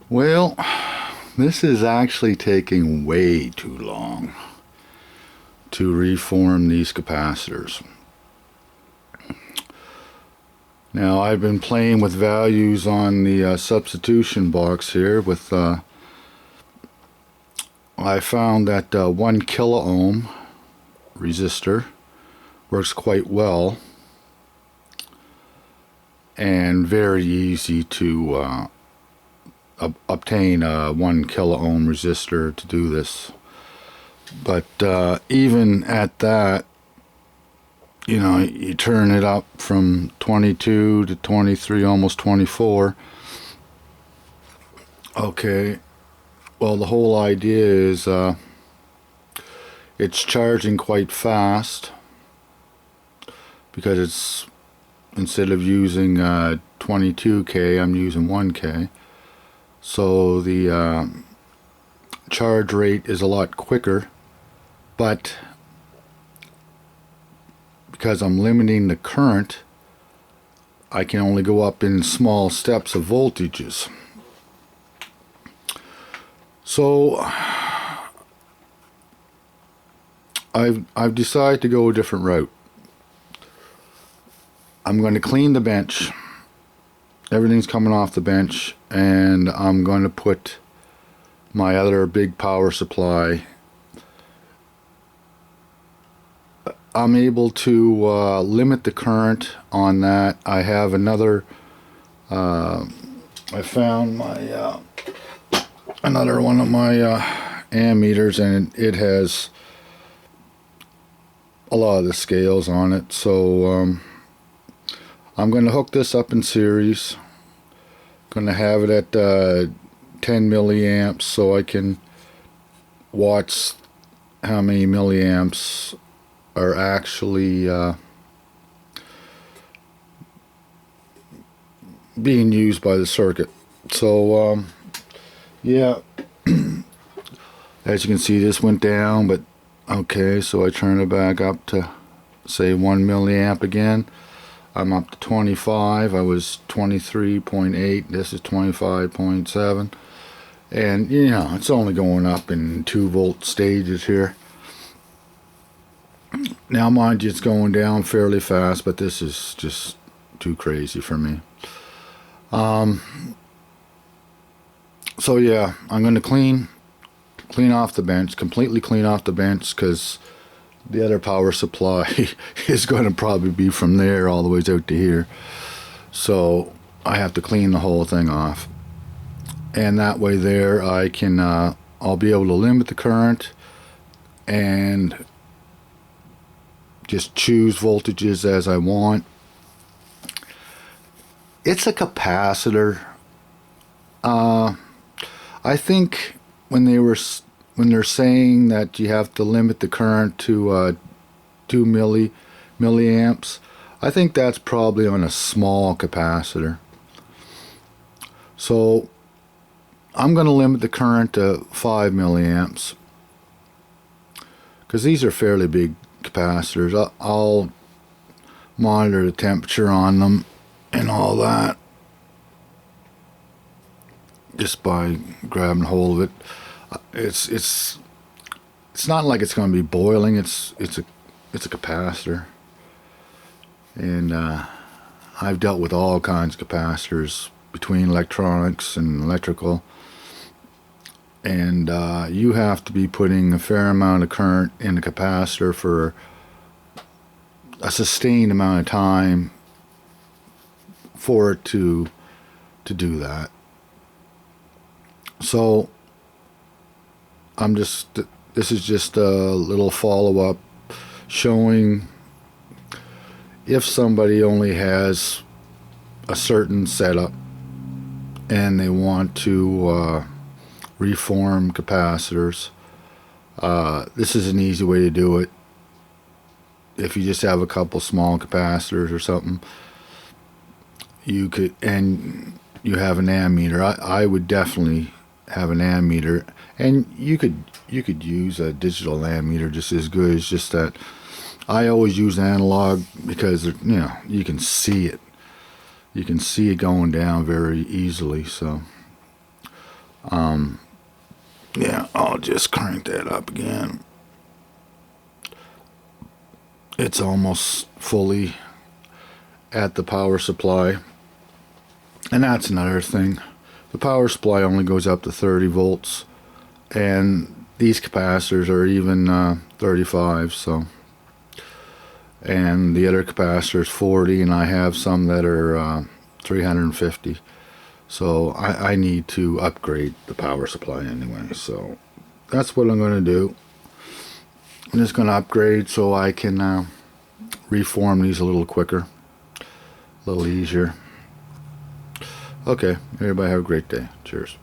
Well, this is actually taking way too long to reform these capacitors. Now, I've been playing with values on the substitution box here with I found that 1 kilo ohm resistor works quite well and very easy to obtain a 1 kilo ohm resistor to do this. But even at that, you know, you turn it up from 22 to 23, almost 24. Okay, well, the whole idea is it's charging quite fast because it's, instead of using 22K, I'm using 1K. So the charge rate is a lot quicker, but because I'm limiting the current, I can only go up in small steps of voltages. So I've decided to go a different route. I'm going to clean the bench. Everything's coming off the bench, and I'm going to put my other big power supply. I'm able to limit the current on that. I have another, I found my another one of my ammeters, and it has a lot of the scales on it. So I'm going to hook this up in series. Going to have it at 10 milliamps so I can watch how many milliamps are actually being used by the circuit. So yeah, as you can see, this went down, but okay, so I turn it back up to say 1 milliamp again. I'm up to 25. I was 23.8. This is 25.7. And, you know, it's only going up in 2-volt stages here. Now, mind you, it's going down fairly fast, but this is just too crazy for me. So, yeah, I'm going to clean off the bench, completely clean off the bench, because the other power supply is going to probably be from there all the way out to here. So I have to clean the whole thing off. And that way there I can, I'll be able to limit the current and just choose voltages as I want. It's a capacitor. I think when they're saying that you have to limit the current to 2 milliamps, I think that's probably on a small capacitor. So I'm going to limit the current to 5 milliamps because these are fairly big capacitors. I'll monitor the temperature on them and all that just by grabbing hold of it. It's not like it's going to be boiling. It's a capacitor, and I've dealt with all kinds of capacitors between electronics and electrical, and you have to be putting a fair amount of current in the capacitor for a sustained amount of time for it to do that. So this is just a little follow-up showing if somebody only has a certain setup and they want to reform capacitors, this is an easy way to do it. If you just have a couple small capacitors or something, you could, and you have an ammeter. I would definitely have an ammeter, and you could use a digital ammeter just as good. It's just that I always use analog because, you know, you can see it. You can see it going down very easily. So Yeah, I'll just crank that up again. It's almost fully at the power supply. And that's another thing. The power supply only goes up to 30 volts, and these capacitors are even 35, so. And the other capacitor is 40, and I have some that are 350. So I need to upgrade the power supply anyway. So that's what I'm going to do. I'm just going to upgrade so I can reform these a little quicker, a little easier. Okay, everybody have a great day. Cheers.